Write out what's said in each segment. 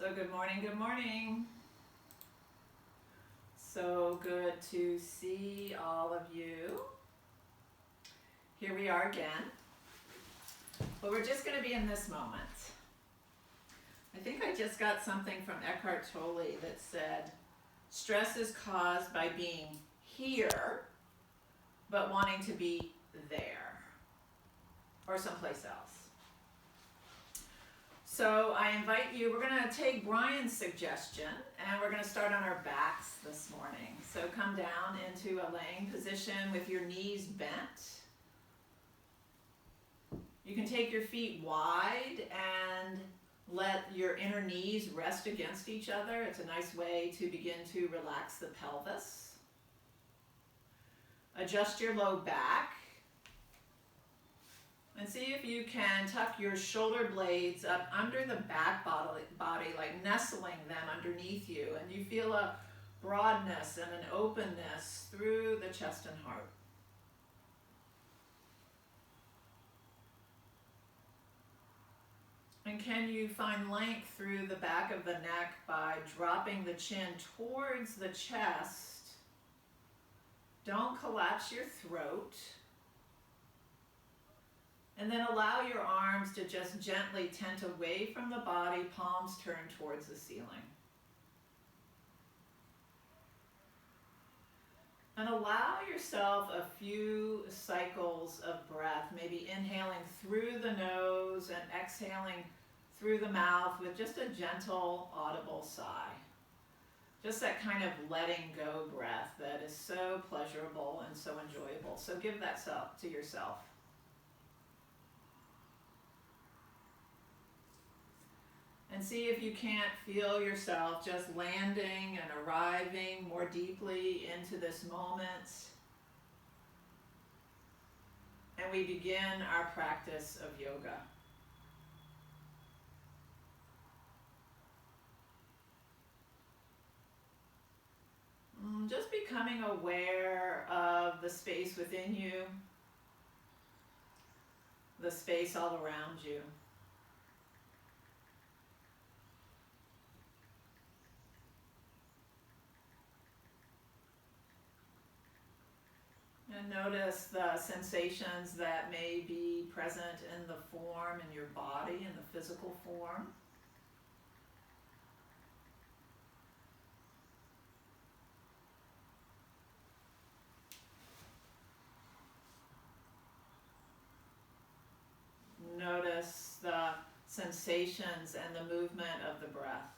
So good morning, good morning. So good to see all of you. Here we are again. But we're just going to be in this moment. I think I just got something from Eckhart Tolle that said, stress is caused by being here, but wanting to be there, or someplace else. So I invite you, we're going to take Brian's suggestion, and we're going to start on our backs this morning. So come down into a laying position with your knees bent. You can take your feet wide and let your inner knees rest against each other. It's a nice way to begin to relax the pelvis. Adjust your low back. And see if you can tuck your shoulder blades up under the back body, like nestling them underneath you. And you feel a broadness and an openness through the chest and heart. And can you find length through the back of the neck by dropping the chin towards the chest? Don't collapse your throat. And then allow your arms to just gently tent away from the body, palms turned towards the ceiling. And allow yourself a few cycles of breath, maybe inhaling through the nose and exhaling through the mouth with just a gentle, audible sigh. Just that kind of letting go breath that is so pleasurable and so enjoyable. So give that to yourself. And see if you can't feel yourself just landing and arriving more deeply into this moment. And we begin our practice of yoga. Just becoming aware of the space within you, the space all around you. And notice the sensations that may be present in the form, in your body, in the physical form. Notice the sensations and the movement of the breath.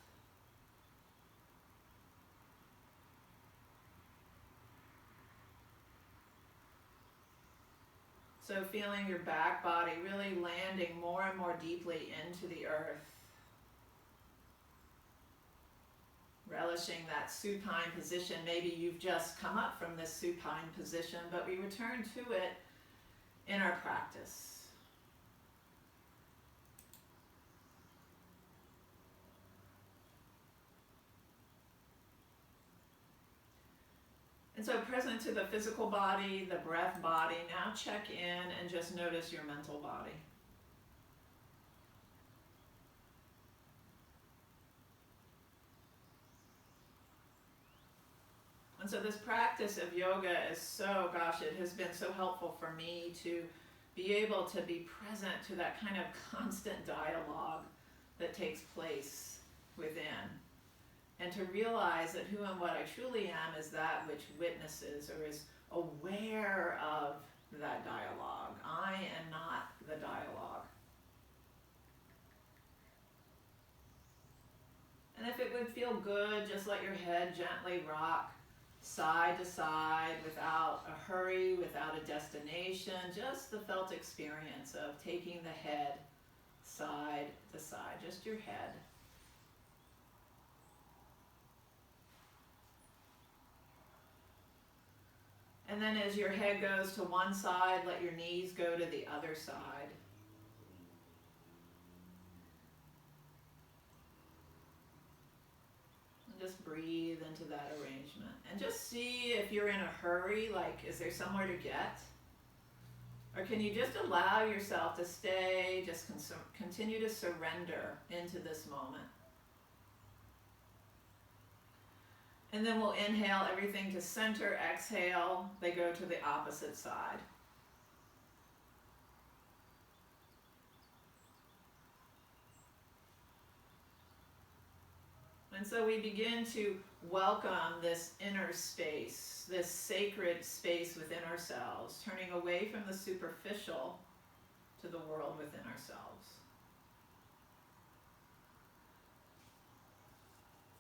So feeling your back body really landing more and more deeply into the earth. Relishing that supine position. Maybe you've just come up from this supine position, but we return to it in our practice. And so present to the physical body, the breath body, now check in and just notice your mental body. And so this practice of yoga is it has been so helpful for me to be able to be present to that kind of constant dialogue that takes place within. And to realize that who and what I truly am is that which witnesses or is aware of that dialogue. I am not the dialogue. And if it would feel good, just let your head gently rock side to side without a hurry, without a destination, just the felt experience of taking the head side to side, just your head. And then as your head goes to one side, let your knees go to the other side. And just breathe into that arrangement. And just see if you're in a hurry, like is there somewhere to get? Or can you just allow yourself to stay, just continue to surrender into this moment? And then we'll inhale everything to center, exhale, they go to the opposite side. And so we begin to welcome this inner space, this sacred space within ourselves, turning away from the superficial to the world within ourselves.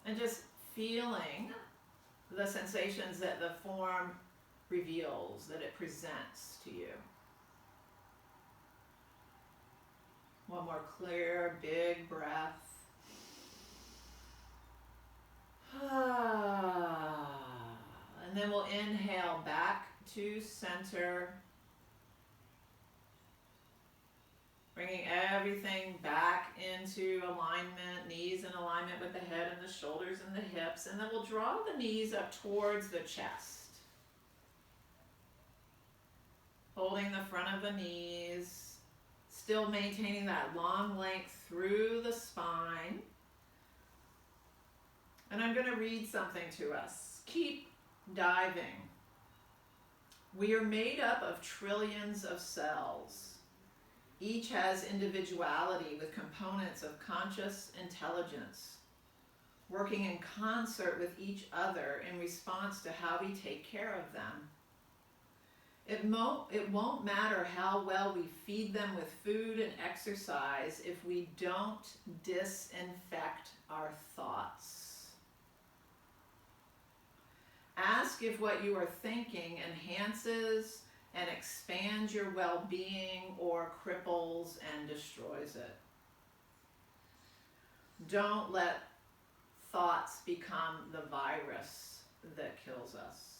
And just feeling the sensations that the form reveals, that it presents to you. One more clear, big breath. And then we'll inhale back to center, bringing everything back into alignment, knees in alignment with the head and the shoulders and the hips. And then we'll draw the knees up towards the chest, holding the front of the knees, still maintaining that long length through the spine. And I'm going to read something to us. Keep diving. We are made up of trillions of cells. Each has individuality with components of conscious intelligence, working in concert with each other in response to how we take care of them. It won't matter how well we feed them with food and exercise if we don't disinfect our thoughts. Ask if what you are thinking enhances and expands your well-being or cripples and destroys it. Don't let thoughts become the virus that kills us.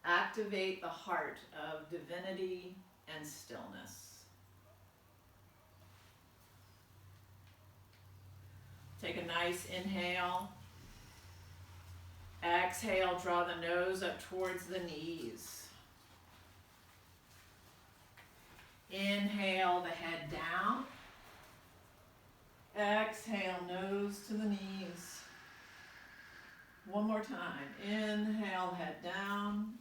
Activate the heart of divinity and stillness. Take a nice inhale. Exhale, draw the nose up towards the knees. Inhale, the head down. Exhale, nose to the knees. One more time. Inhale, head down.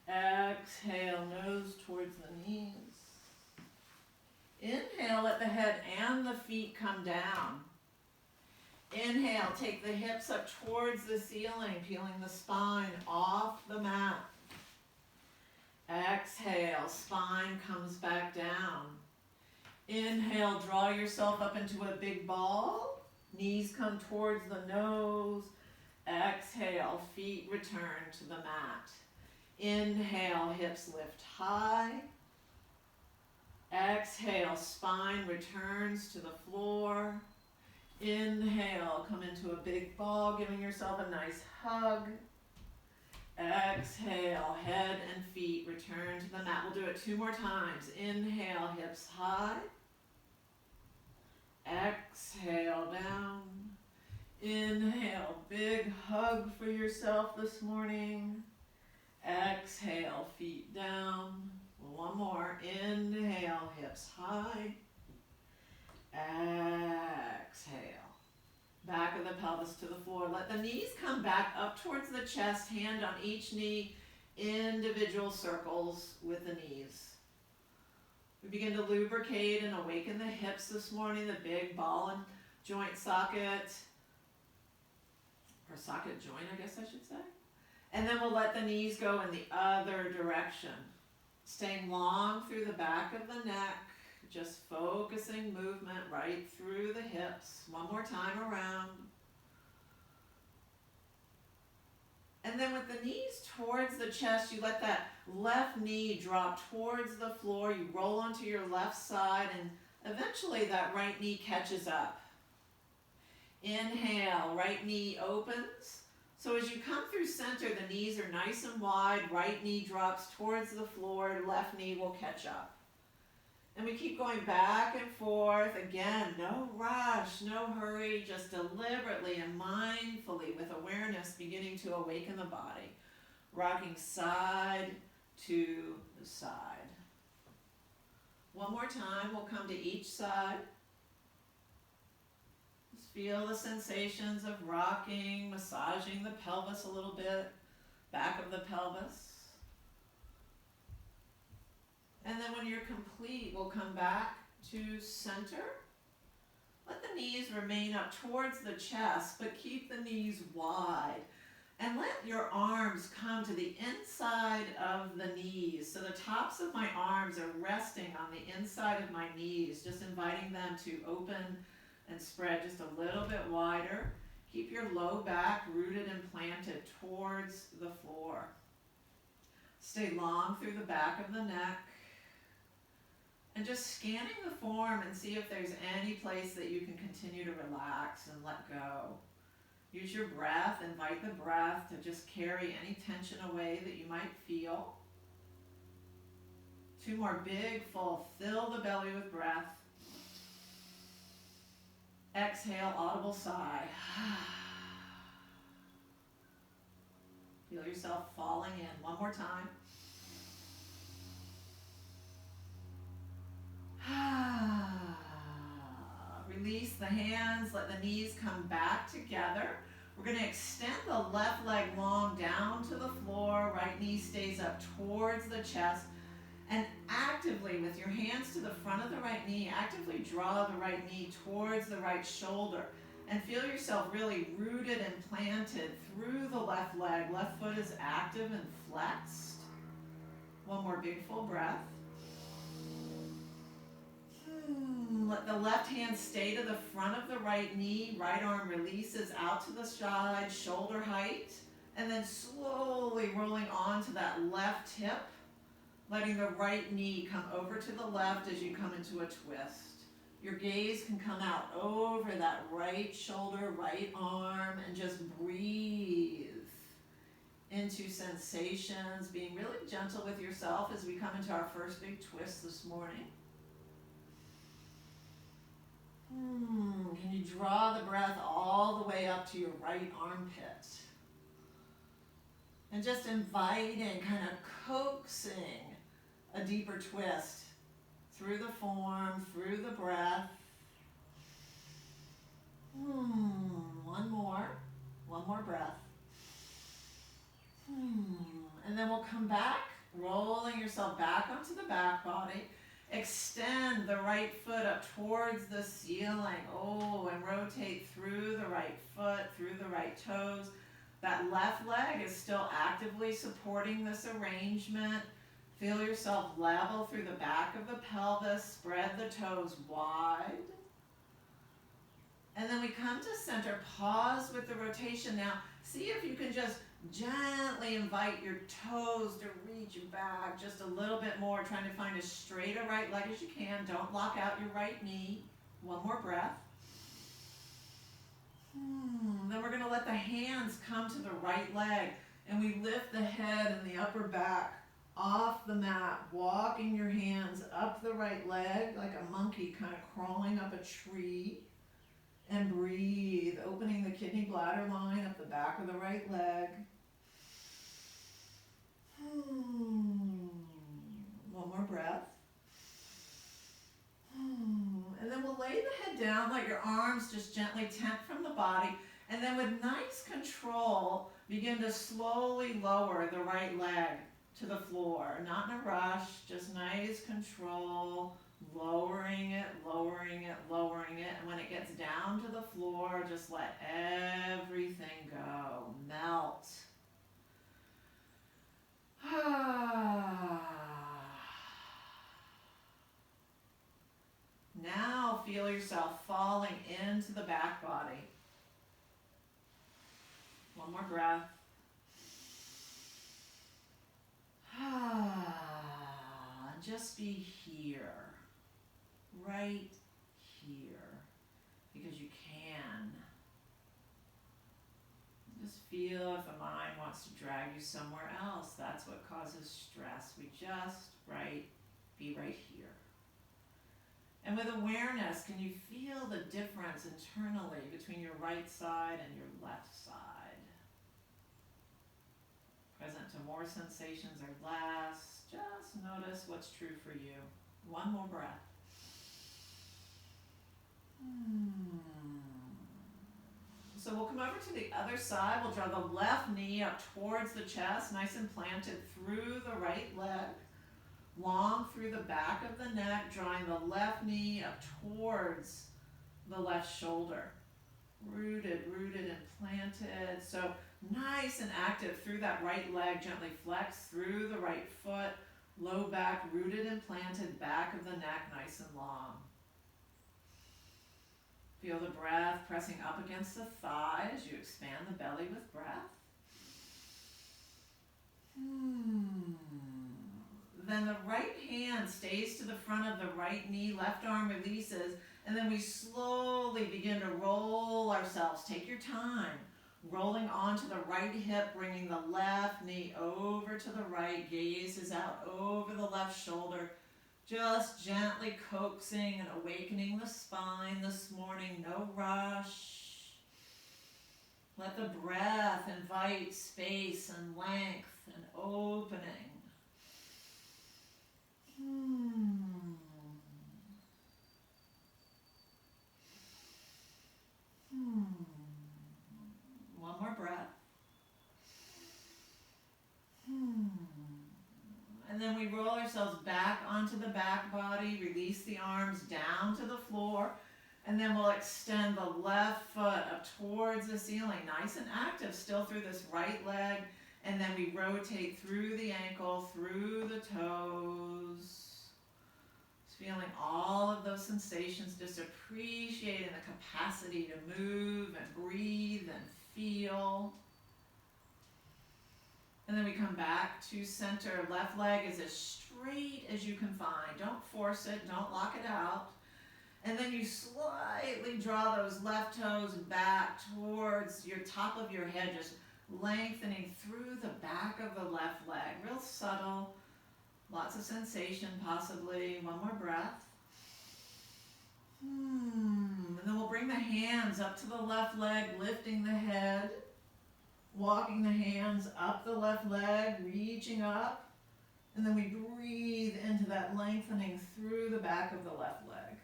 Exhale, nose towards the knees. Inhale, let the head and the feet come down. Inhale, take the hips up towards the ceiling, peeling the spine off the mat. Exhale, spine comes back down. Inhale, draw yourself up into a big ball. Knees come towards the nose. Exhale, feet return to the mat. Inhale, hips lift high. Exhale, spine returns to the floor. Inhale, come into a big ball, giving yourself a nice hug. Exhale, head and feet return to the mat. We'll do it 2 more times. Inhale, hips high. Exhale, down. Inhale, big hug for yourself this morning. Exhale, feet down. 1 more. Inhale, hips high. Exhale. Back of the pelvis to the floor. Let the knees come back up towards the chest, hand on each knee, individual circles with the knees. We begin to lubricate and awaken the hips this morning, the big ball and joint socket, or socket joint, I guess I should say. And then we'll let the knees go in the other direction, staying long through the back of the neck. Just focusing movement right through the hips. 1 more time around. And then with the knees towards the chest, you let that left knee drop towards the floor. You roll onto your left side, and eventually that right knee catches up. Inhale, right knee opens. So as you come through center, the knees are nice and wide. Right knee drops towards the floor. Left knee will catch up. And we keep going back and forth. Again, no rush, no hurry, just deliberately and mindfully with awareness beginning to awaken the body. Rocking side to the side. 1 more time, we'll come to each side. Just feel the sensations of rocking, massaging the pelvis a little bit, back of the pelvis. And then when you're complete, we'll come back to center. Let the knees remain up towards the chest, but keep the knees wide. And let your arms come to the inside of the knees. So the tops of my arms are resting on the inside of my knees, just inviting them to open and spread just a little bit wider. Keep your low back rooted and planted towards the floor. Stay long through the back of the neck. And just scanning the form and see if there's any place that you can continue to relax and let go. Use your breath, invite the breath to just carry any tension away that you might feel. 2 more big, full, fill the belly with breath. Exhale, audible sigh. Feel yourself falling in. 1 more time. Release the hands, let the knees come back together. We're going to extend the left leg long down to the floor, right knee stays up towards the chest, and actively, with your hands to the front of the right knee, actively draw the right knee towards the right shoulder, and feel yourself really rooted and planted through the left leg. Left foot is active and flexed. 1 more big full breath. Let the left hand stay to the front of the right knee. Right arm releases out to the side, shoulder height. And then slowly rolling onto that left hip. Letting the right knee come over to the left as you come into a twist. Your gaze can come out over that right shoulder, right arm, and just breathe into sensations. Being really gentle with yourself as we come into our first big twist this morning. Can you draw the breath all the way up to your right armpit? And just inviting, kind of coaxing a deeper twist through the form, through the breath. 1 more breath. And then we'll come back, rolling yourself back onto the back body. Extend the right foot up towards the ceiling. And rotate through the right foot, through the right toes. That left leg is still actively supporting this arrangement. Feel yourself level through the back of the pelvis. Spread the toes wide. And then we come to center. Pause with the rotation. Now, see if you can just gently invite your toes to reach back just a little bit more, trying to find as straight a right leg as you can. Don't lock out your right knee. 1 more breath. Then we're going to let the hands come to the right leg, and we lift the head and the upper back off the mat, walking your hands up the right leg like a monkey kind of crawling up a tree. And breathe, opening the kidney bladder line up the back of the right leg. 1 more breath. And then we'll lay the head down, let your arms just gently tent from the body. And then with nice control, begin to slowly lower the right leg to the floor. Not in a rush, just nice control. Lowering it, lowering it, lowering it. And when it gets down to the floor, just let everything go. Melt. Now feel yourself falling into the back body. 1 more breath. Just be here. Right here, because you can. Just feel if the mind wants to drag you somewhere else. That's what causes stress. We just be right here. And with awareness, can you feel the difference internally between your right side and your left side? Present to more sensations or less. Just notice what's true for you. 1 more breath. So we'll come over to the other side. We'll draw the left knee up towards the chest, nice and planted through the right leg, long through the back of the neck, drawing the left knee up towards the left shoulder. Rooted, rooted and planted. So nice and active through that right leg, gently flex through the right foot, low back, rooted and planted, back of the neck, nice and long. Feel the breath pressing up against the thigh as you expand the belly with breath. Then the right hand stays to the front of the right knee, left arm releases, and then we slowly begin to roll ourselves. Take your time. Rolling onto the right hip, bringing the left knee over to the right, gaze is out over the left shoulder. Just gently coaxing and awakening the spine this morning, no rush. Let the breath invite space and length and opening. One more breath. And then we roll ourselves back onto the back body, release the arms down to the floor, and then we'll extend the left foot up towards the ceiling, nice and active, still through this right leg, and then we rotate through the ankle, through the toes. Just feeling all of those sensations, just appreciating the capacity to move and breathe and feel. And then we come back to center. Left leg is as straight as you can find. Don't force it, don't lock it out. And then you slightly draw those left toes back towards your top of your head, just lengthening through the back of the left leg. Real subtle, lots of sensation possibly. One more breath. And then we'll bring the hands up to the left leg, lifting the head. Walking the hands up the left leg, reaching up, and then we breathe into that lengthening through the back of the left leg.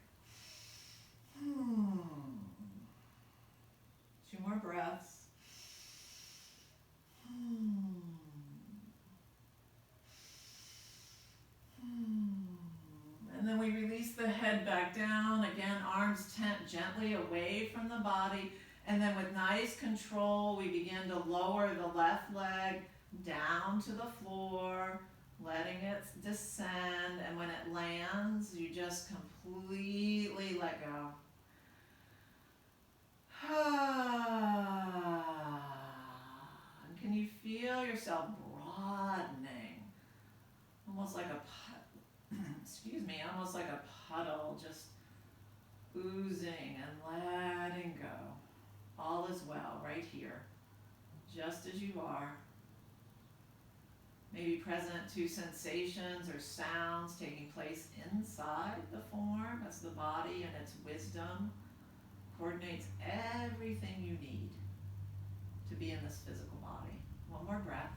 2 more breaths. And then we release the head back down. Again, arms tent gently away from the body. And then with nice control, we begin to lower the left leg down to the floor, letting it descend. And when it lands, you just completely let go. And can you feel yourself broadening? Almost like almost like a puddle, just oozing and letting go. All is well right here, just as you are. Maybe present to sensations or sounds taking place inside the form as the body and its wisdom coordinates everything you need to be in this physical body. One more breath.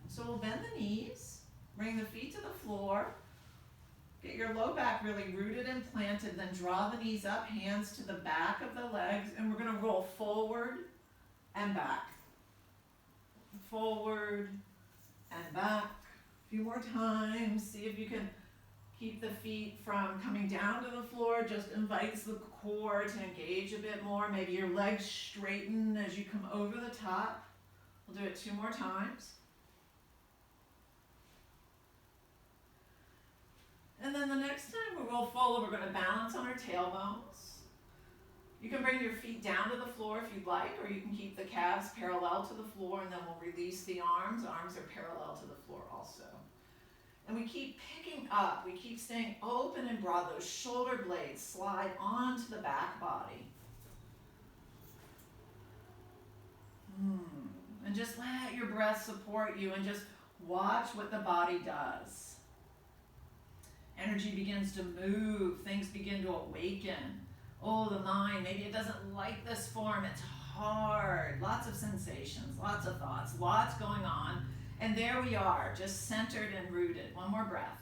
So we'll bend the knees, bring the feet to the floor. Get your low back really rooted and planted, then draw the knees up, hands to the back of the legs, and we're going to roll forward and back. Forward and back. A few more times. See if you can keep the feet from coming down to the floor. Just invites the core to engage a bit more. Maybe your legs straighten as you come over the top. We'll do it 2 more times. And then the next time we roll forward, we're going to balance on our tailbones. You can bring your feet down to the floor if you'd like, or you can keep the calves parallel to the floor, and then we'll release the arms. Arms are parallel to the floor also. And we keep picking up. We keep staying open and broad. Those shoulder blades slide onto the back body. And just let your breath support you, and just watch what the body does. Energy begins to move, things begin to awaken. Oh, the mind, maybe it doesn't like this form, it's hard. Lots of sensations, lots of thoughts, lots going on. And there we are, just centered and rooted. One more breath.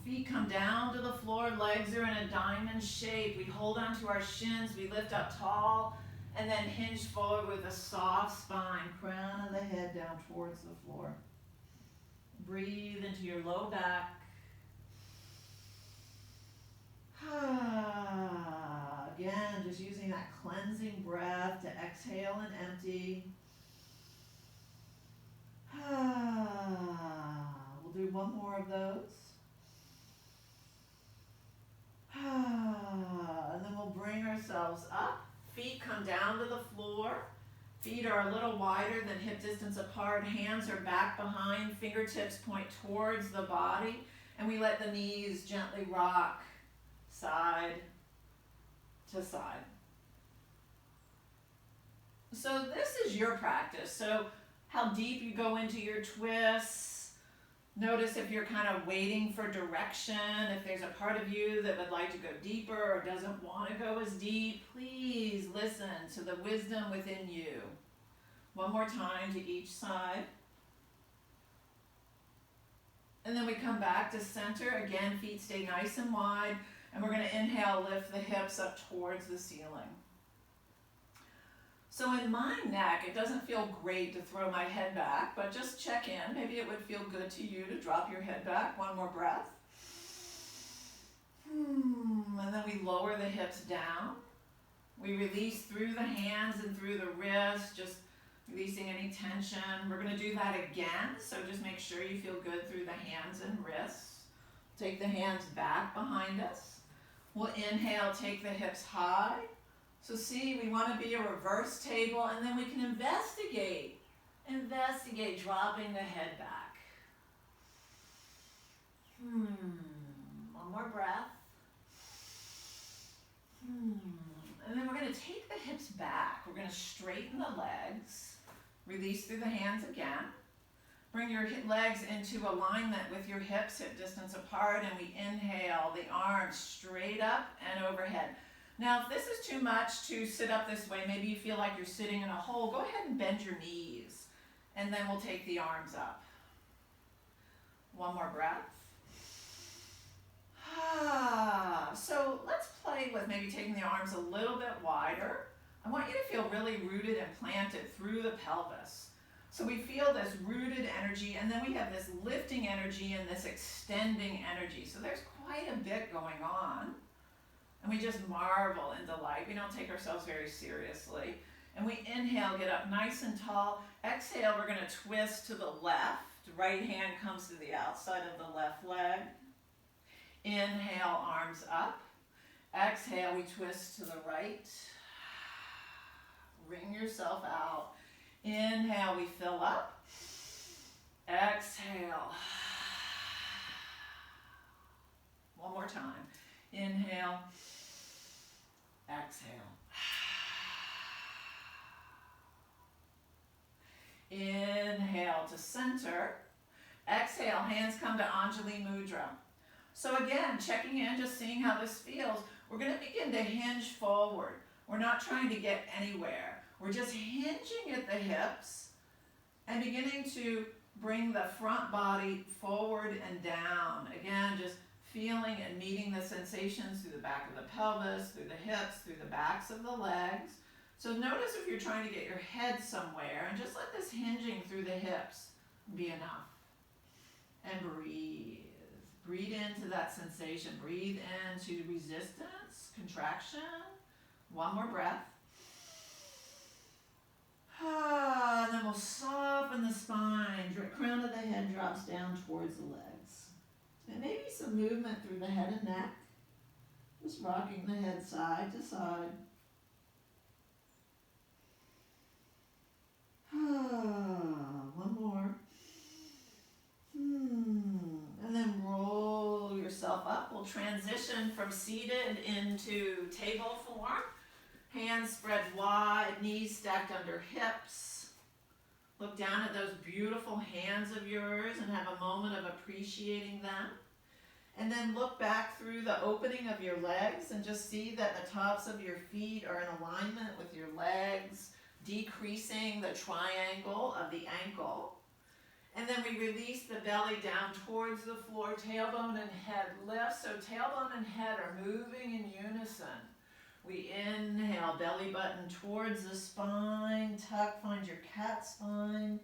Feet come down to the floor, legs are in a diamond shape. We hold onto our shins, we lift up tall, and then hinge forward with a soft spine, crown of the head down towards the floor. Breathe into your low back. Again, just using that cleansing breath to exhale and empty. We'll do one more of those. And then we'll bring ourselves up. Feet come down to the floor. Feet are a little wider than hip distance apart. Hands are back behind. Fingertips point towards the body. And we let the knees gently rock side to side. So this is your practice. So how deep you go into your twists. Notice if you're kind of waiting for direction. If there's a part of you that would like to go deeper or doesn't want to go as deep, please listen to the wisdom within you. One more time to each side. And then we come back to center. Again, feet stay nice and wide. And we're going to inhale, lift the hips up towards the ceiling. So in my neck, it doesn't feel great to throw my head back, but just check in. Maybe it would feel good to you to drop your head back. One more breath. And then we lower the hips down. We release through the hands and through the wrists, just releasing any tension. We're going to do that again, so just make sure you feel good through the hands and wrists. Take the hands back behind us. We'll inhale, take the hips high. So see, we want to be a reverse table, and then we can investigate dropping the head back. One more breath. And then we're going to take the hips back. We're going to straighten the legs. Release through the hands again. Bring your legs into alignment with your hips, hip distance apart, and we inhale the arms straight up and overhead. Now, if this is too much to sit up this way, maybe you feel like you're sitting in a hole, go ahead and bend your knees, and then we'll take the arms up. One more breath. So let's play with maybe taking the arms a little bit wider. I want you to feel really rooted and planted through the pelvis. So we feel this rooted energy, and then we have this lifting energy and this extending energy. So there's quite a bit going on. And we just marvel and delight. We don't take ourselves very seriously. And we inhale, get up nice and tall. Exhale, we're going to twist to the left. Right hand comes to the outside of the left leg. Inhale, arms up. Exhale, we twist to the right. Wring yourself out. Inhale, we fill up. Exhale. One more time. Inhale. Exhale. Inhale to center. Exhale, hands come to Anjali Mudra. So again, checking in, just seeing how this feels. We're going to begin to hinge forward. We're not trying to get anywhere. We're just hinging at the hips and beginning to bring the front body forward and down. Again, just feeling and meeting the sensations through the back of the pelvis, through the hips, through the backs of the legs. So notice if you're trying to get your head somewhere, and just let this hinging through the hips be enough. And breathe. Breathe into that sensation. Breathe into resistance, contraction. One more breath. And then we'll soften the spine. Crown of the head drops down towards the legs. And maybe some movement through the head and neck. Just rocking the head side to side. One more. And then roll yourself up. We'll transition from seated into table form. Hands spread wide, knees stacked under hips. Look down at those beautiful hands of yours and have a moment of appreciating them. And then look back through the opening of your legs and just see that the tops of your feet are in alignment with your legs, decreasing the triangle of the ankle. And then we release the belly down towards the floor, tailbone and head lift. So tailbone and head are moving in unison. We inhale, belly button towards the spine, tuck, find your cat spine.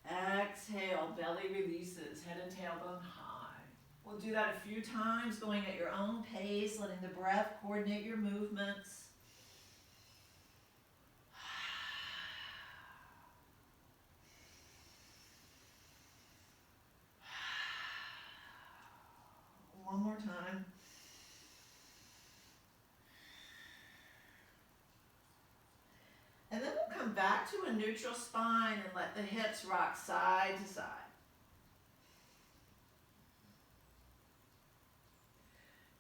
Exhale, belly releases, head and tailbone high. We'll do that a few times, going at your own pace, letting the breath coordinate your movements. One more time. And then we'll come back to a neutral spine and let the hips rock side to side.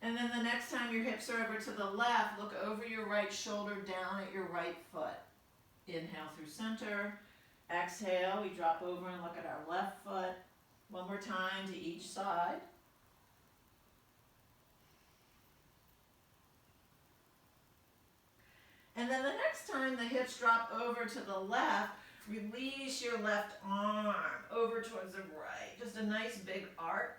And then the next time your hips are over to the left, look over your right shoulder, down at your right foot. Inhale through center. Exhale, we drop over and look at our left foot. One more time to each side. And then the next time the hips drop over to the left, release your left arm over towards the right. Just a nice big arc.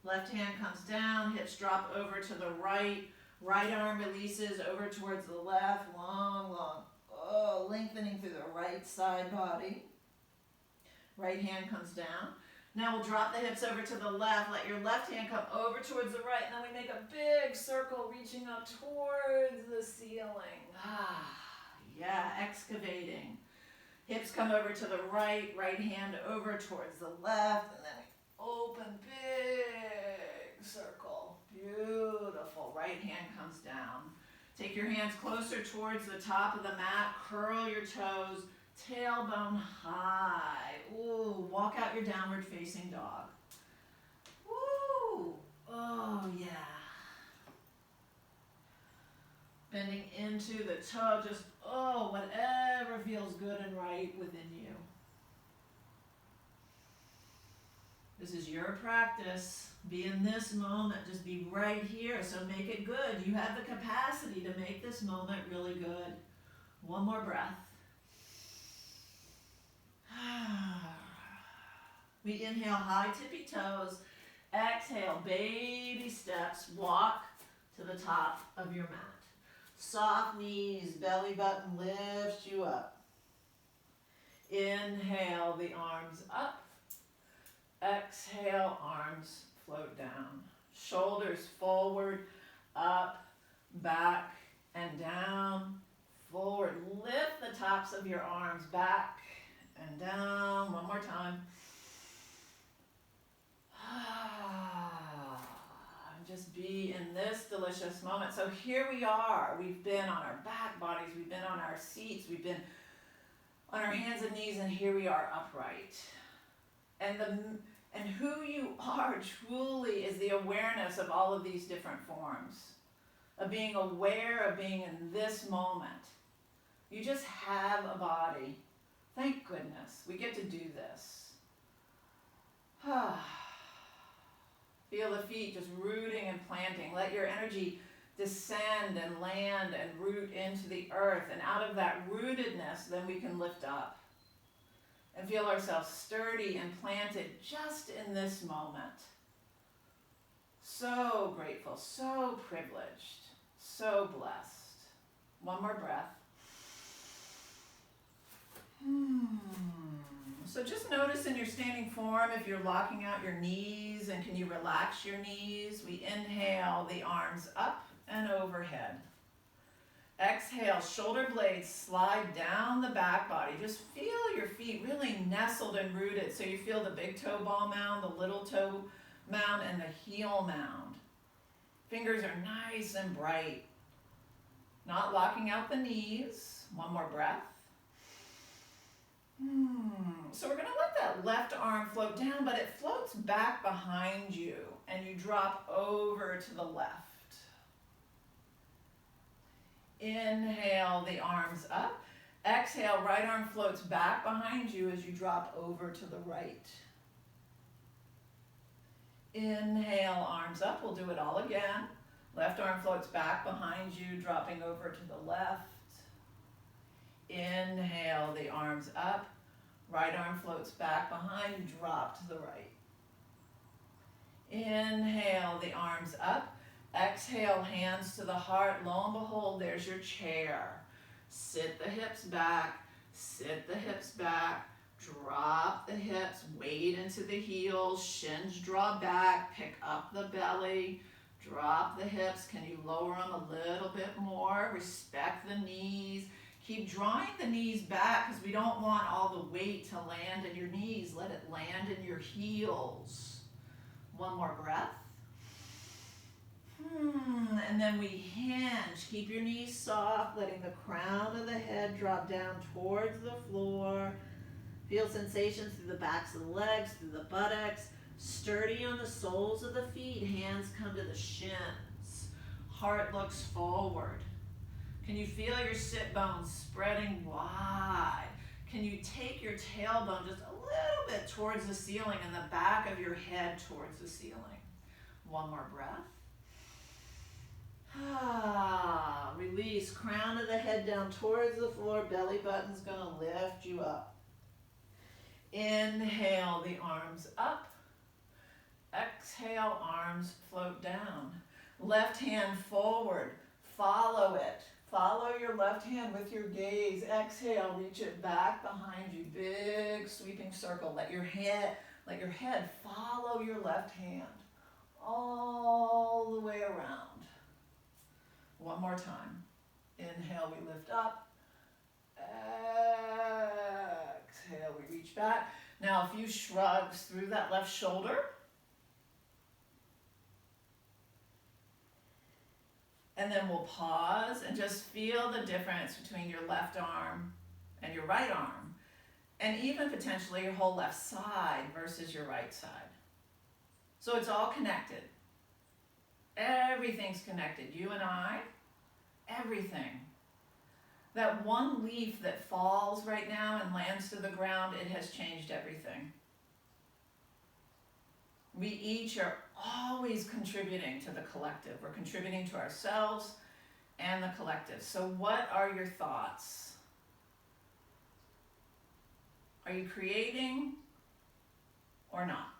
Left hand comes down, hips drop over to the right. Right arm releases over towards the left. Long, long. Oh, lengthening through the right side body. Right hand comes down. Now we'll drop the hips over to the left. Let your left hand come over towards the right. And then we make a big circle reaching up towards the ceiling. Yeah, excavating. Hips come over to the right. Right hand over towards the left. And then we open, big circle. Beautiful. Right hand comes down. Take your hands closer towards the top of the mat. Curl your toes. Tailbone high. Ooh, walk out your downward facing dog. Woo! Oh, yeah. Bending into the toe, just, whatever feels good and right within you. This is your practice. Be in this moment. Just be right here. So make it good. You have the capacity to make this moment really good. One more breath. We inhale, high tippy toes. Exhale, baby steps. Walk to the top of your mat. Soft knees, belly button lifts you up. Inhale, the arms up. Exhale, arms float down. Shoulders forward, up, back, and down. Forward. Lift the tops of your arms back and down. One more time. Just be in this delicious moment. So here we are. We've been on our back bodies. We've been on our seats. We've been on our hands and knees, and here we are upright. And who you are truly is the awareness of all of these different forms, of being aware of being in this moment. You just have a body. Thank goodness we get to do this. Feel the feet just rooting and planting. Let your energy descend and land and root into the earth. And out of that rootedness, then we can lift up and feel ourselves sturdy and planted just in this moment. So grateful, so privileged, so blessed. One more breath. So just notice in your standing form if you're locking out your knees, and can you relax your knees? We inhale, the arms up and overhead. Exhale, shoulder blades slide down the back body. Just feel your feet really nestled and rooted. So you feel the big toe ball mound, the little toe mound, and the heel mound. Fingers are nice and bright. Not locking out the knees. One more breath. So we're going to let that left arm float down, but it floats back behind you, and you drop over to the left. Inhale, the arms up. Exhale, right arm floats back behind you as you drop over to the right. Inhale, arms up. We'll do it all again. Left arm floats back behind you, dropping over to the left. Inhale the arms up. Right arm floats back behind, drop to the right. Inhale the arms up. Exhale, hands to the heart. Lo and behold, there's your chair. Sit the hips back, sit the hips back. Drop the hips, weight into the heels, shins draw back, pick up the belly, drop the hips. Can you lower them a little bit more? Respect the knees. Keep drawing the knees back because we don't want all the weight to land in your knees. Let it land in your heels. One more breath. And then we hinge. Keep your knees soft, letting the crown of the head drop down towards the floor. Feel sensations through the backs of the legs, through the buttocks. Sturdy on the soles of the feet. Hands come to the shins. Heart looks forward. Can you feel your sit bones spreading wide? Can you take your tailbone just a little bit towards the ceiling and the back of your head towards the ceiling? One more breath. Release, crown of the head down towards the floor. Belly button's gonna lift you up. Inhale the arms up. Exhale, arms float down. Left hand forward, follow it. Follow your left hand with your gaze. Exhale, reach it back behind you. Big sweeping circle. Let your head follow your left hand all the way around. One more time. Inhale, we lift up. Exhale, we reach back. Now a few shrugs through that left shoulder. And then we'll pause and just feel the difference between your left arm and your right arm. And even potentially your whole left side versus your right side. So it's all connected. Everything's connected. You and I, everything. That one leaf that falls right now and lands to the ground, it has changed everything. We each are always contributing to the collective. We're contributing to ourselves and the collective. So what are your thoughts? Are you creating or not?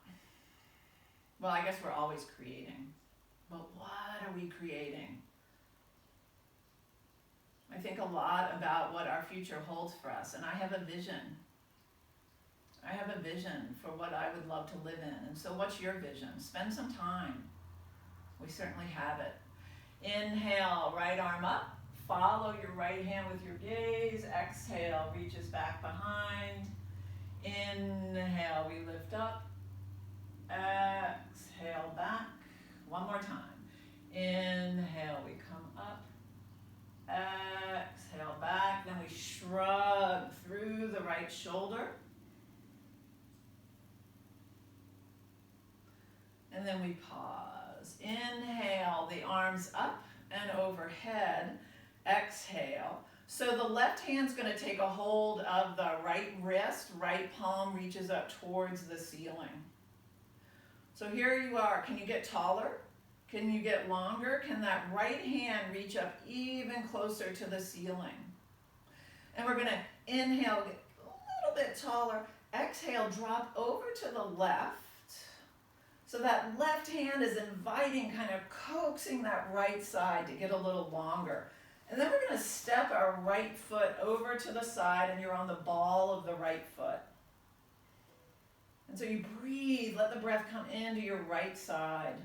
Well, I guess we're always creating. But what are we creating? I think a lot about what our future holds for us, and I have a vision. I have a vision for what I would love to live in. And so what's your vision? Spend some time. We certainly have it. Inhale, right arm up. Follow your right hand with your gaze. Exhale, reaches back behind. Inhale, we lift up. Exhale, back. One more time. Inhale, we come up. Exhale, back. Then we shrug through the right shoulder. And then we pause. Inhale, the arms up and overhead. Exhale. So the left hand's going to take a hold of the right wrist. Right palm reaches up towards the ceiling. So here you are. Can you get taller? Can you get longer? Can that right hand reach up even closer to the ceiling? And we're going to inhale, get a little bit taller. Exhale, drop over to the left. So that left hand is inviting, kind of coaxing that right side to get a little longer. And then we're going to step our right foot over to the side, and you're on the ball of the right foot. And so you breathe, let the breath come into your right side.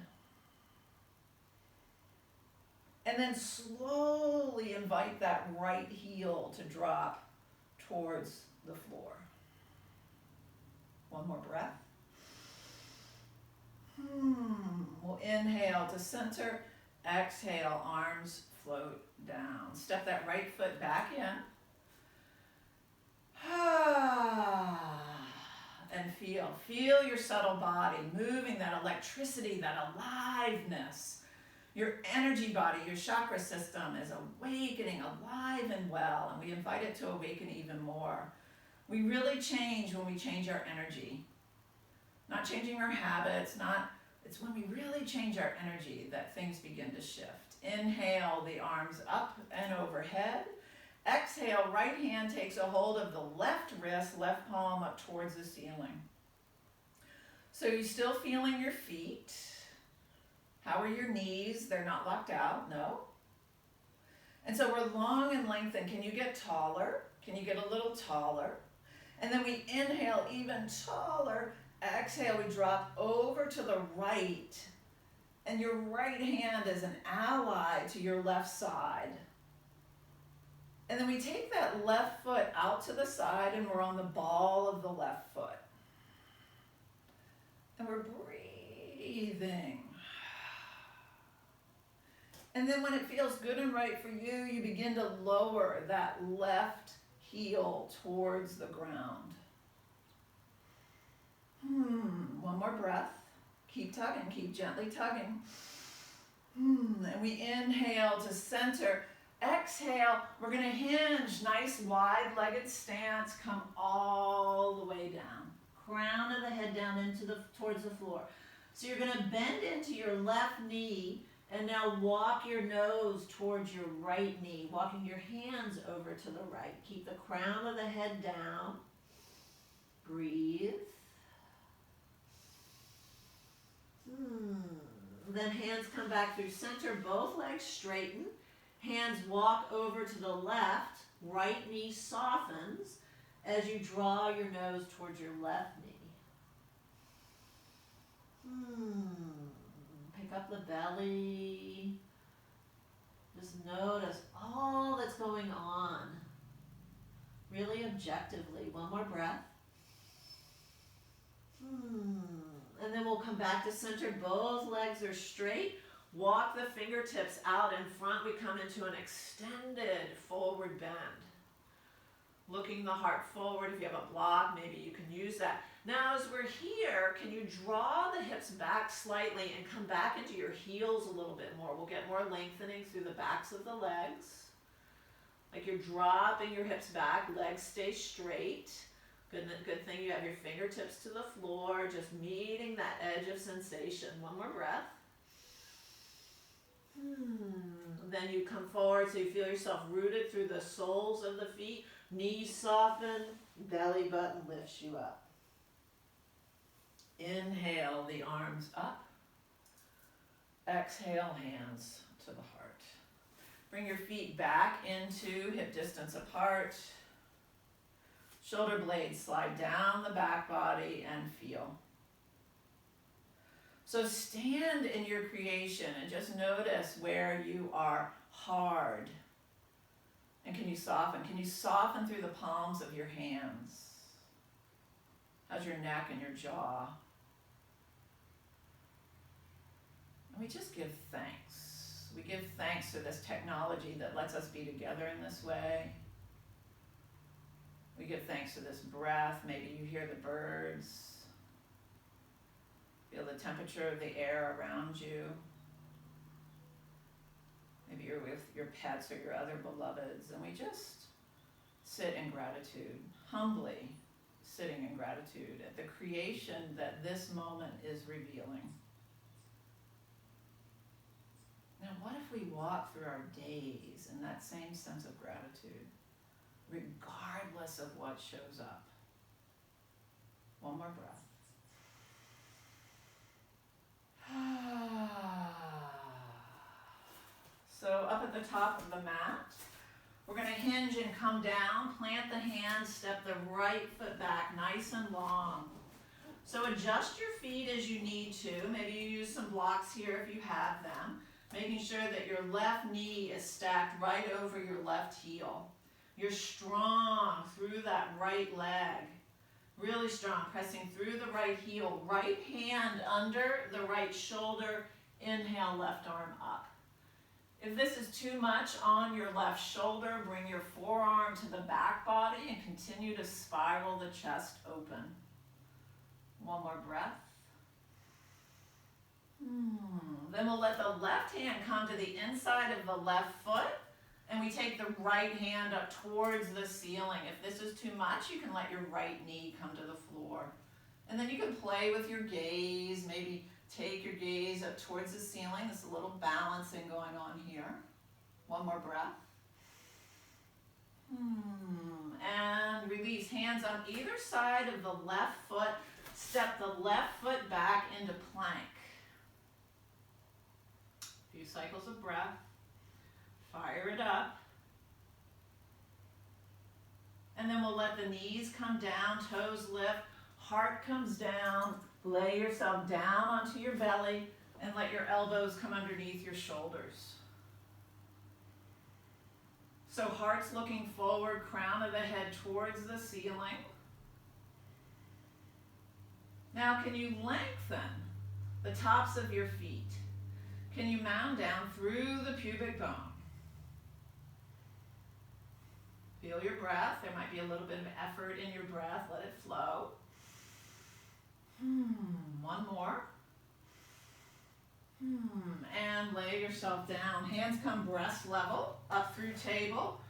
And then slowly invite that right heel to drop towards the floor. One more breath. We'll inhale to center. Exhale, arms float down. Step that right foot back in. And feel your subtle body moving, that electricity, that aliveness. Your energy body, your chakra system is awakening, alive and well, and we invite it to awaken even more. We really change when we change our energy. Not changing our habits, it's when we really change our energy that things begin to shift. Inhale, the arms up and overhead. Exhale, right hand takes a hold of the left wrist, left palm up towards the ceiling. So you're still feeling your feet. How are your knees? They're not locked out, no. And so we're long and lengthened. Can you get taller? Can you get a little taller? And then we inhale even taller. Exhale, we drop over to the right. And your right hand is an ally to your left side. And then we take that left foot out to the side and we're on the ball of the left foot. And we're breathing. And then when it feels good and right for you, you begin to lower that left heel towards the ground. One more breath. Keep tugging, keep gently tugging. And we inhale to center. Exhale, we're gonna hinge, nice wide-legged stance, come all the way down. Crown of the head down towards the floor. So you're gonna bend into your left knee and now walk your nose towards your right knee, walking your hands over to the right. Keep the crown of the head down. Breathe. Then hands come back through center, both legs straighten. Hands walk over to the left, right knee softens as you draw your nose towards your left knee. Pick up the belly. Just notice all that's going on. Really objectively. One more breath. And then we'll come back to center. Both legs are straight. Walk the fingertips out in front. We come into an extended forward bend. Looking the heart forward. If you have a block, maybe you can use that. Now as we're here, can you draw the hips back slightly and come back into your heels a little bit more? We'll get more lengthening through the backs of the legs. Like you're dropping your hips back, legs stay straight. Good thing you have your fingertips to the floor, just meeting that edge of sensation. One more breath. Then you come forward so you feel yourself rooted through the soles of the feet. Knees soften, belly button lifts you up. Inhale the arms up. Exhale, hands to the heart. Bring your feet back into hip distance apart. Shoulder blades slide down the back body and feel. So stand in your creation and just notice where you are hard. And can you soften? Can you soften through the palms of your hands? How's your neck and your jaw? And we just give thanks. We give thanks to this technology that lets us be together in this way. We give thanks to this breath. Maybe you hear the birds. Feel the temperature of the air around you. Maybe you're with your pets or your other beloveds, and we just sit in gratitude, humbly sitting in gratitude at the creation that this moment is revealing. Now, what if we walk through our days in that same sense of gratitude, regardless of what shows up? One more breath. So up at the top of the mat, we're going to hinge and come down, plant the hands, step the right foot back nice and long. So adjust your feet as you need to. Maybe you use some blocks here if you have them, making sure that your left knee is stacked right over your left heel. You're strong through that right leg. Really strong, pressing through the right heel, right hand under the right shoulder. Inhale, left arm up. If this is too much on your left shoulder, bring your forearm to the back body and continue to spiral the chest open. One more breath. Then we'll let the left hand come to the inside of the left foot, and we take the right hand up towards the ceiling. If this is too much, you can let your right knee come to the floor. And then you can play with your gaze, maybe take your gaze up towards the ceiling. There's a little balancing going on here. One more breath. And release. Hands on either side of the left foot. Step the left foot back into plank. A few cycles of breath. Fire it up. And then we'll let the knees come down, toes lift, heart comes down. Lay yourself down onto your belly and let your elbows come underneath your shoulders. So heart's looking forward, crown of the head towards the ceiling. Now can you lengthen the tops of your feet? Can you mound down through the pubic bone? Feel your breath. There might be a little bit of effort in your breath. Let it flow. One more. And lay yourself down. Hands come breast level, up through table.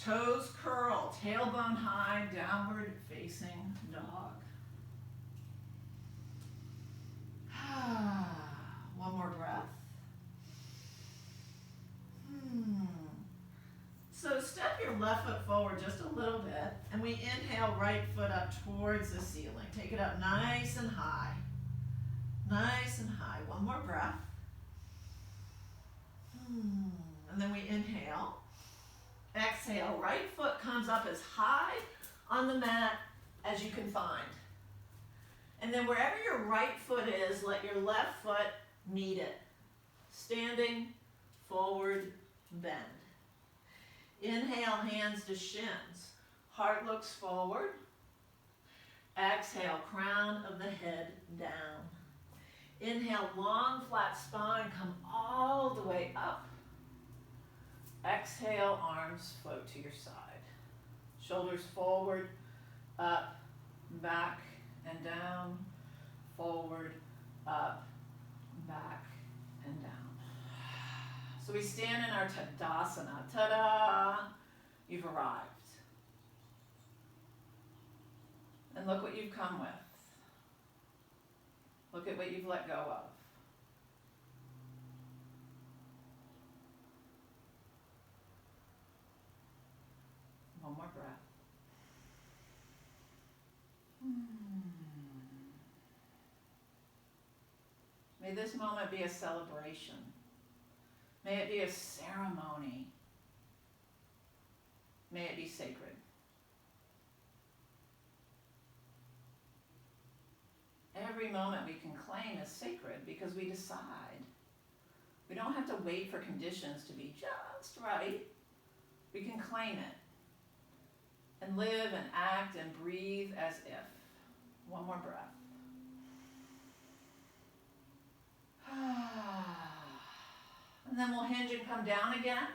Toes curl, tailbone high, downward facing dog. One more breath. So step your left foot forward just a little bit, and we inhale right foot up towards the ceiling. Take it up nice and high. Nice and high. One more breath. And then we inhale. Exhale. Right foot comes up as high on the mat as you can find. And then wherever your right foot is, let your left foot meet it. Standing, forward, bend. Inhale, hands to shins. Heart looks forward. Exhale, crown of the head down. Inhale, long, flat spine, come all the way up. Exhale, arms float to your side. Shoulders forward, up, back, and down. Forward, up, back, and down. So we stand in our Tadasana. Ta-da! You've arrived. And look what you've come with. Look at what you've let go of. One more breath. May this moment be a celebration. May it be a ceremony. May it be sacred. Every moment we can claim is sacred because we decide. We don't have to wait for conditions to be just right. We can claim it and live and act and breathe as if. One more breath. And then we'll hinge and come down again.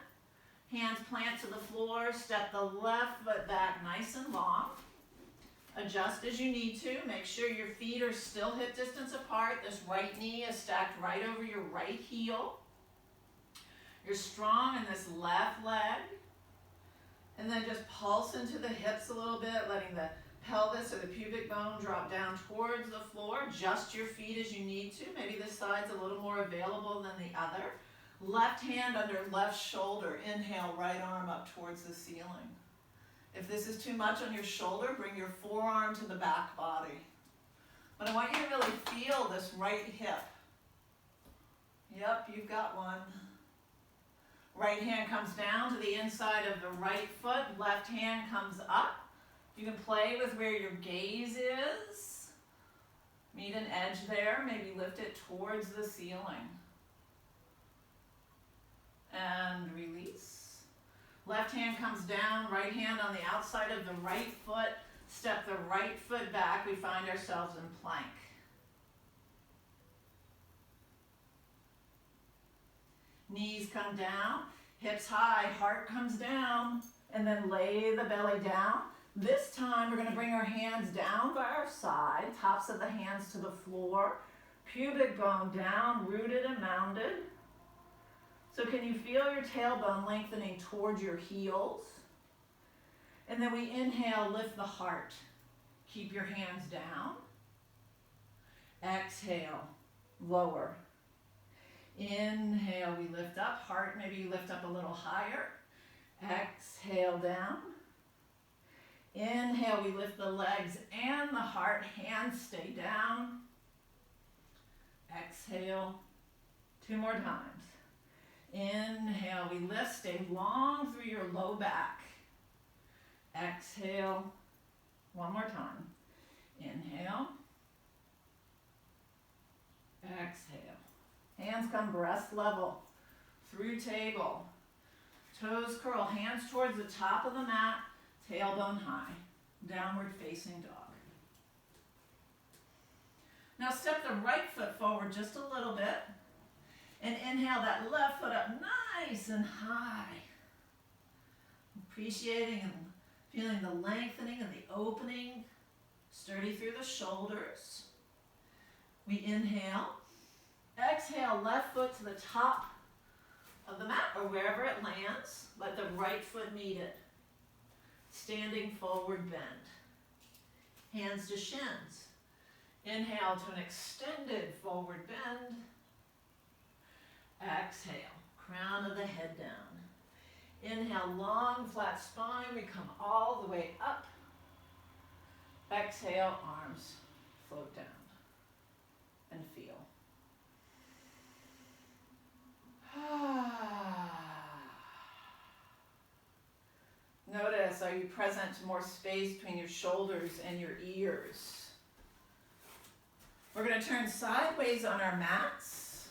Hands plant to the floor. Step the left foot back nice and long. Adjust as you need to. Make sure your feet are still hip distance apart. This right knee is stacked right over your right heel. You're strong in this left leg. And then just pulse into the hips a little bit, letting the pelvis or the pubic bone drop down towards the floor. Adjust your feet as you need to. Maybe this side's a little more available than the other. Left hand under left shoulder. Inhale, right arm up towards the ceiling. If this is too much on your shoulder, bring your forearm to the back body. But I want you to really feel this right hip. Yep, you've got one. Right hand comes down to the inside of the right foot. Left hand comes up. You can play with where your gaze is. Meet an edge there. Maybe lift it towards the ceiling. And release. Left hand comes down, right hand on the outside of the right foot. Step the right foot back. We find ourselves in plank. Knees come down, hips high, heart comes down, and then lay the belly down. This time we're going to bring our hands down by our side, tops of the hands to the floor, pubic bone down, rooted and mounded. So can you feel your tailbone lengthening towards your heels? And then we inhale, lift the heart. Keep your hands down. Exhale, lower. Inhale, we lift up. Heart, maybe you lift up a little higher. Exhale down. Inhale, we lift the legs and the heart, hands stay down. Exhale, 2 more times. Inhale, we lift, stay long through your low back. Exhale, 1 more time. Inhale. Exhale. Hands come breast level through table. Toes curl, hands towards the top of the mat, tailbone high. Downward facing dog. Now step the right foot forward just a little bit. And inhale that left foot up nice and high. Appreciating and feeling the lengthening and the opening. Sturdy through the shoulders. We inhale. Exhale, left foot to the top of the mat or wherever it lands. Let the right foot meet it. Standing forward bend. Hands to shins. Inhale to an extended forward bend. Exhale, crown of the head down. Inhale, long flat spine. We come all the way up. Exhale, arms float down and feel. Notice, are you present to more space between your shoulders and your ears? We're going to turn sideways on our mats.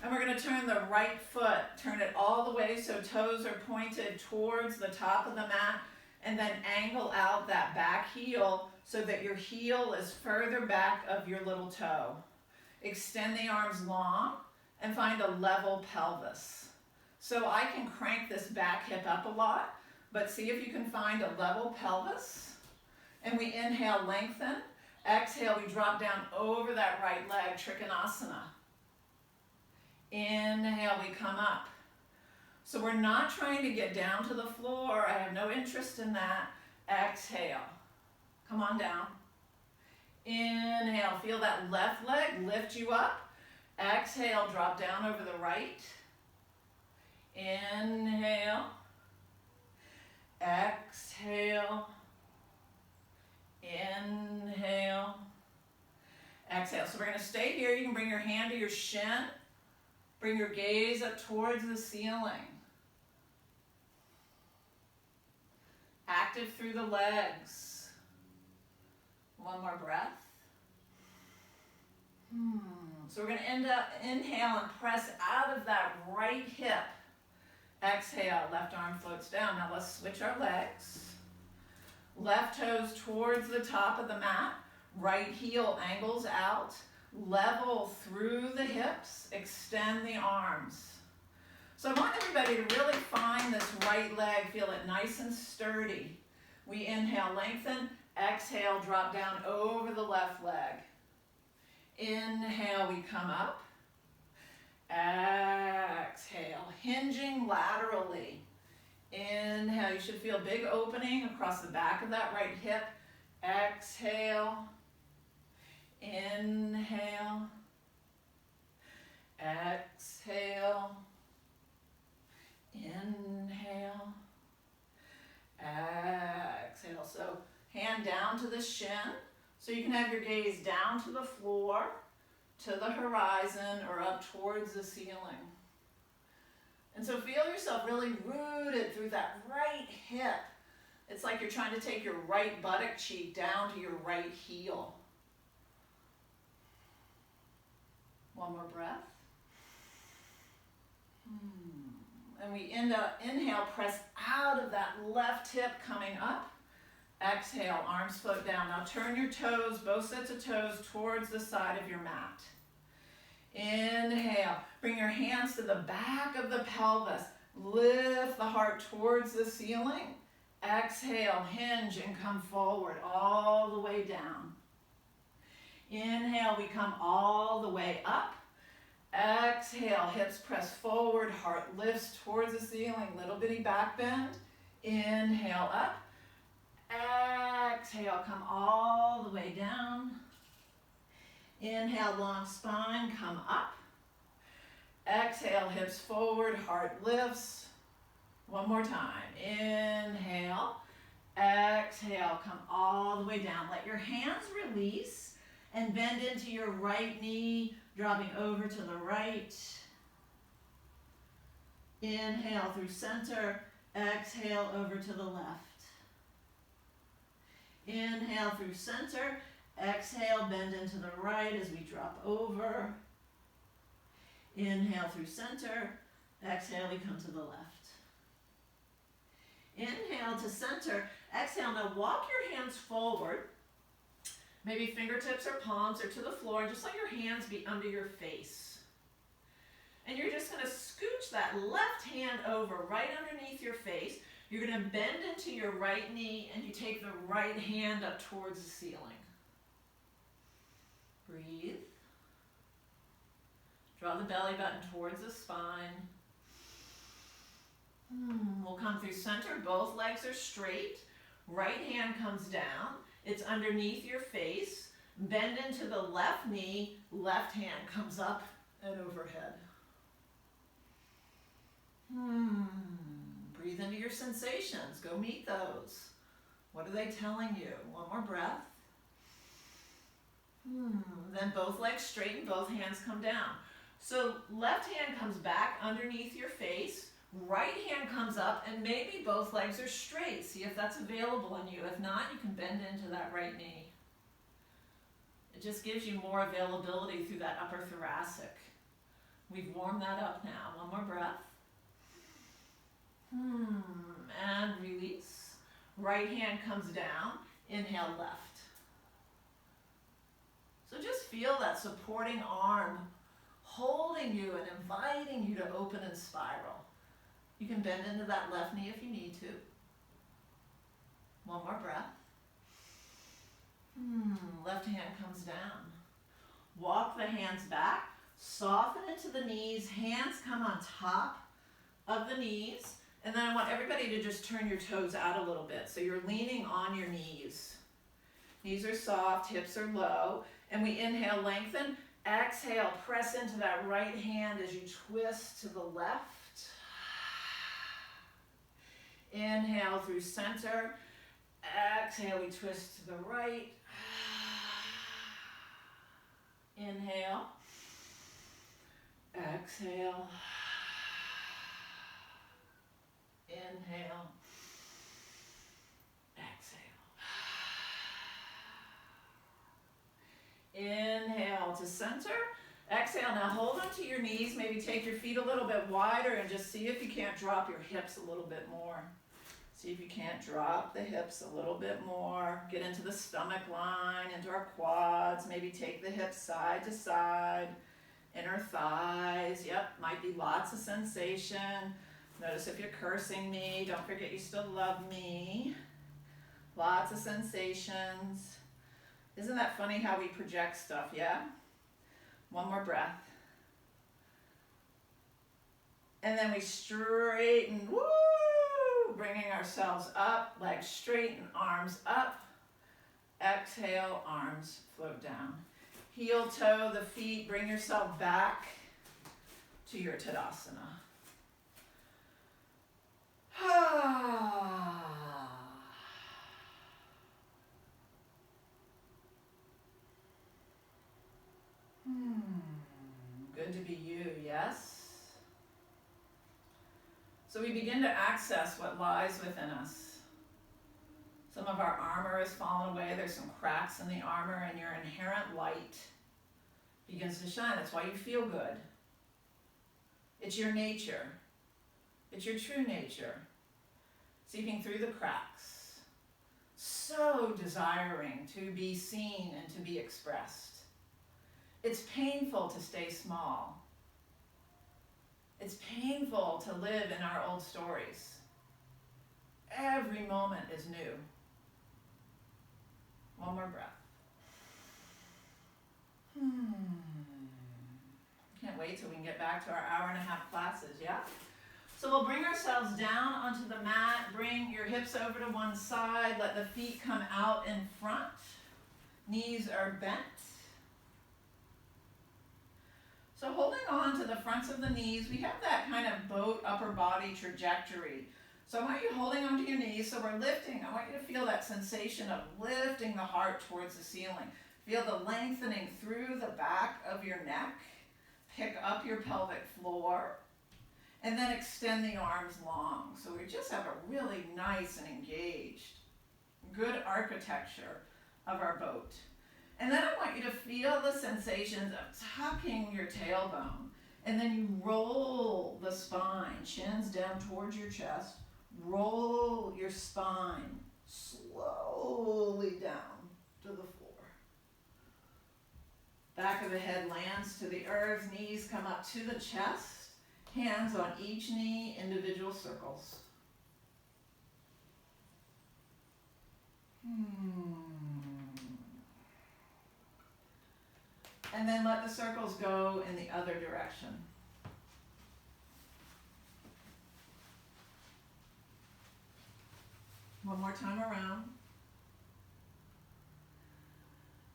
And we're going to turn the right foot, turn it all the way so toes are pointed towards the top of the mat, and then angle out that back heel so that your heel is further back of your little toe. Extend the arms long and find a level pelvis. So I can crank this back hip up a lot, but see if you can find a level pelvis. And we inhale, lengthen. Exhale, we drop down over that right leg, Trikonasana. Inhale, we come up. So we're not trying to get down to the floor. I have no interest in that. Exhale. Come on down. Inhale, feel that left leg lift you up. Exhale, drop down over the right. Inhale. Exhale. Inhale. Exhale. So we're going to stay here. You can bring your hand to your shin. Bring your gaze up towards the ceiling. Active through the legs. 1 more breath. So we're going to inhale and press out of that right hip. Exhale, left arm floats down. Now let's switch our legs. Left toes towards the top of the mat. Right heel angles out. Level through the hips. Extend the arms. So I want everybody to really find this right leg. Feel it nice and sturdy. We inhale, lengthen. Exhale, drop down over the left leg. Inhale, we come up. Exhale, hinging laterally. Inhale, you should feel a big opening across the back of that right hip. Exhale. Inhale. Exhale. Inhale. Exhale. So hand down to the shin. So you can have your gaze down to the floor, to the horizon, or up towards the ceiling. And so feel yourself really rooted through that right hip. It's like you're trying to take your right buttock cheek down to your right heel. 1 more breath. And we inhale, press out of that left hip coming up. Exhale, arms float down. Now turn your toes, both sets of toes, towards the side of your mat. Inhale, bring your hands to the back of the pelvis. Lift the heart towards the ceiling. Exhale, hinge and come forward all the way down. Inhale, we come all the way up. Exhale, hips press forward, heart lifts towards the ceiling, little bitty back bend. Inhale, up. Exhale, come all the way down. Inhale, long spine, come up. Exhale, hips forward, heart lifts. 1 more time. Inhale. Exhale, come all the way down. Let your hands release and bend into your right knee, dropping over to the right. Inhale through center, exhale over to the left. Inhale through center, exhale, bend into the right as we drop over. Inhale through center, exhale, we come to the left. Inhale to center, exhale. Now walk your hands forward, maybe fingertips or palms or to the floor, and just let your hands be under your face. And you're just going to scooch that left hand over right underneath your face. You're going to bend into your right knee and you take the right hand up towards the ceiling. Breathe. Draw the belly button towards the spine. We'll come through center. Both legs are straight. Right hand comes down. It's underneath your face. Bend into the left knee. Left hand comes up and overhead. Breathe into your sensations. Go meet those. What are they telling you? One more breath. Then both legs straighten, both hands come down. So left hand comes back underneath your face. Right hand comes up, and maybe both legs are straight. See if that's available in you. If not, you can bend into that right knee. It just gives you more availability through that upper thoracic. We've warmed that up now. One more breath. And release. Right hand comes down. Inhale, left. So just feel that supporting arm holding you and inviting you to open and spiral. You can bend into that left knee if you need to. One more breath. Left hand comes down. Walk the hands back. Soften into the knees. Hands come on top of the knees. And then I want everybody to just turn your toes out a little bit. So you're leaning on your knees. Knees are soft, hips are low. And we inhale, lengthen. Exhale, press into that right hand as you twist to the left. Inhale through center. Exhale, we twist to the right. Inhale. Exhale. Inhale. Exhale. Inhale to center. Exhale. Now hold onto your knees. Maybe take your feet a little bit wider and just see if you can't drop your hips a little bit more. See if you can't drop the hips a little bit more. Get into the stomach line, into our quads. Maybe take the hips side to side. Inner thighs. Yep, might be lots of sensation. Notice if you're cursing me. Don't forget you still love me. Lots of sensations. Isn't that funny how we project stuff, yeah? One more breath. And then we straighten, woo! Bringing ourselves up, legs straight and arms up. Exhale, arms float down. Heel toe the feet, bring yourself back to your Tadasana. Good to be you, yes? So we begin to access what lies within us. Some of our armor has fallen away. There's some cracks in the armor, and your inherent light begins to shine. That's why you feel good. It's your nature. It's your true nature. Seeping through the cracks. So desiring to be seen and to be expressed. It's painful to stay small. It's painful to live in our old stories. Every moment is new. One more breath. Can't wait till we can get back to our hour-and-a-half classes, yeah? So we'll bring ourselves down onto the mat. Bring your hips over to one side. Let the feet come out in front. Knees are bent. So holding on to the fronts of the knees, we have that kind of boat upper body trajectory. So I want you holding onto your knees, so we're lifting. I want you to feel that sensation of lifting the heart towards the ceiling. Feel the lengthening through the back of your neck. Pick up your pelvic floor. And then extend the arms long. So we just have a really nice and engaged, good architecture of our boat. And then I want you to feel the sensations of tucking your tailbone. And then you roll the spine, shins down towards your chest. Roll your spine slowly down to the floor. Back of the head lands to the earth, knees come up to the chest, hands on each knee, individual circles. And then let the circles go in the other direction. One more time around.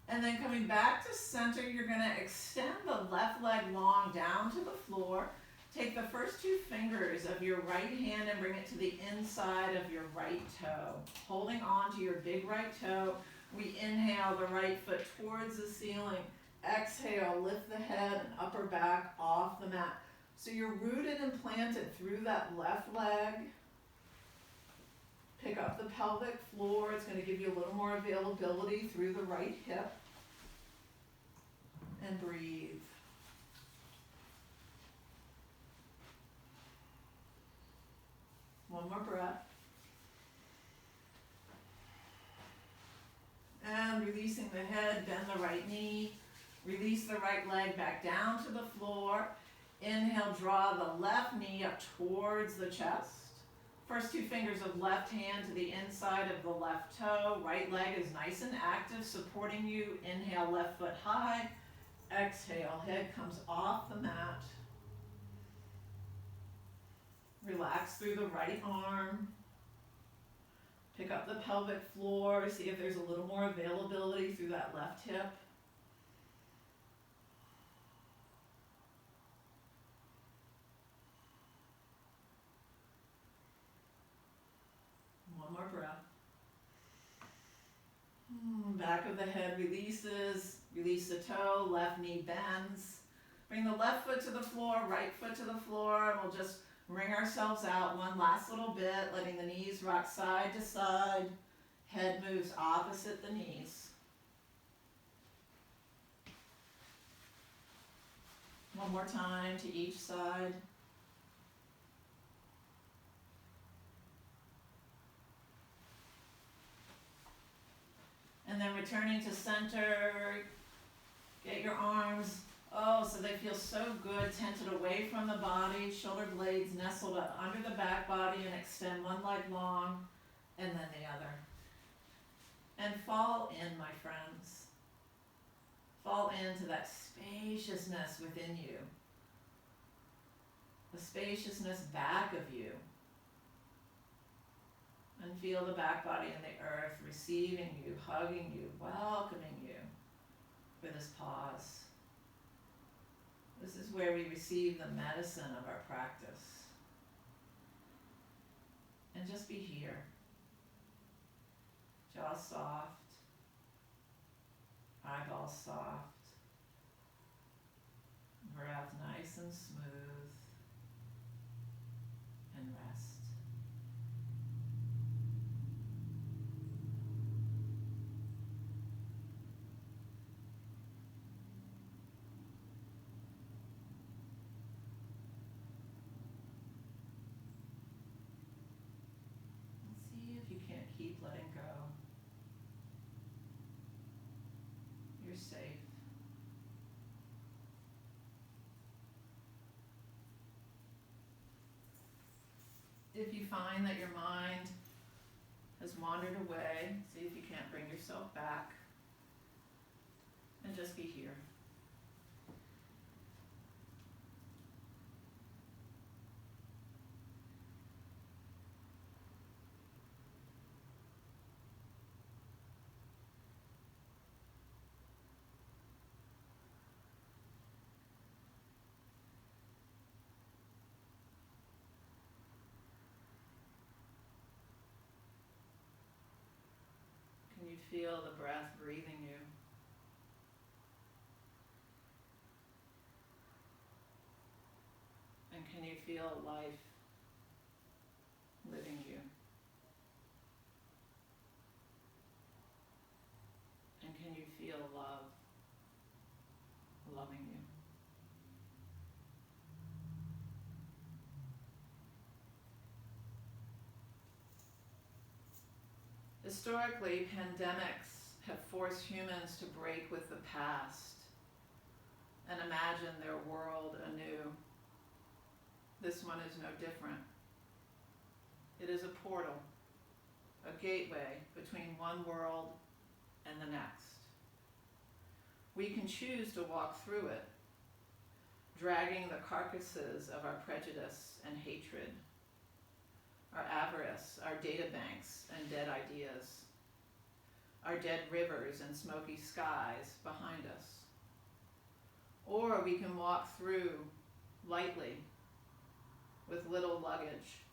And then coming back to center, you're going to extend the left leg long down to the floor. Take the first two fingers of your right hand and bring it to the inside of your right toe. Holding on to your big right toe, we inhale the right foot towards the ceiling. Exhale, lift the head and upper back off the mat. So you're rooted and planted through that left leg. Pick up the pelvic floor. It's going to give you a little more availability through the right hip. And breathe. One more breath. And releasing the head, bend the right knee. Release the right leg back down to the floor. Inhale, draw the left knee up towards the chest. First two fingers of left hand to the inside of the left toe. Right leg is nice and active, supporting you. Inhale, left foot high. Exhale, head comes off the mat. Relax through the right arm. Pick up the pelvic floor. See if there's a little more availability through that left hip. One more breath. Back of the head releases. Release the toe. Left knee bends. Bring the left foot to the floor, right foot to the floor, and we'll just wring ourselves out one last little bit, letting the knees rock side to side. Head moves opposite the knees. One more time to each side. And then returning to center, get your arms, so they feel so good, tented away from the body, shoulder blades nestled up under the back body, and extend one leg long and then the other. And fall in, my friends. Fall into that spaciousness within you. The spaciousness back of you. And feel the back body and the earth receiving you, hugging you, welcoming you for this pause. This is where we receive the medicine of our practice. And just be here. Jaw soft, eyeballs soft, breath nice and smooth, and rest. Keep letting go. You're safe. If you find that your mind has wandered away, see if you can't bring yourself back. And just be here. feel the breath breathing you? And can you feel life living you? And can you feel love loving you? Historically, pandemics have forced humans to break with the past and imagine their world anew. This one is no different. It is a portal, a gateway between one world and the next. We can choose to walk through it, dragging the carcasses of our prejudice and hatred, our avarice, our data banks and dead ideas, our dead rivers and smoky skies behind us. Or we can walk through lightly with little luggage,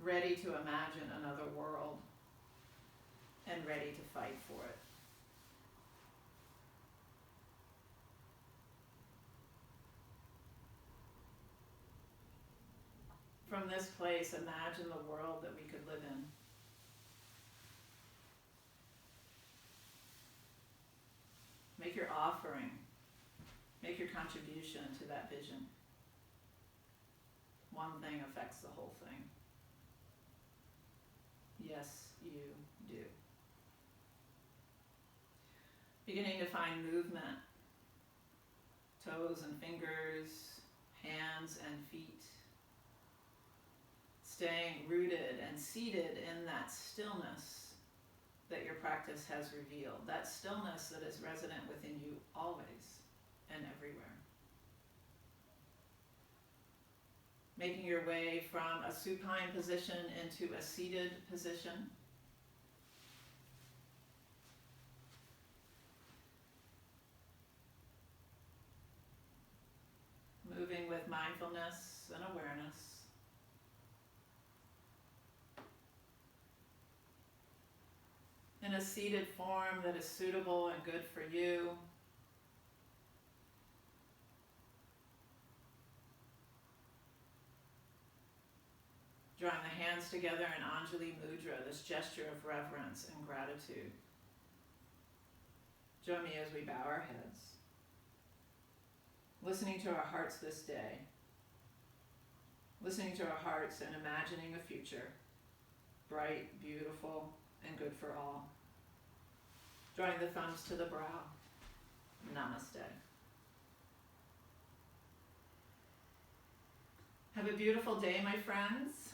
ready to imagine another world and ready to fight for it. From this place, imagine the world that we could live in. Make your offering, make your contribution to that vision. One thing affects the whole thing. Yes, you do. Beginning to find movement, toes and fingers, hands and feet. Staying rooted and seated in that stillness that your practice has revealed, that stillness that is resident within you always and everywhere. Making your way from a supine position into a seated position. Moving with mindfulness and awareness. In a seated form that is suitable and good for you. Drawing the hands together in Anjali Mudra, this gesture of reverence and gratitude. Join me as we bow our heads. Listening to our hearts this day. Listening to our hearts and imagining a future. Bright, beautiful, and good for all. Drawing the thumbs to the brow. Namaste. Have a beautiful day, my friends.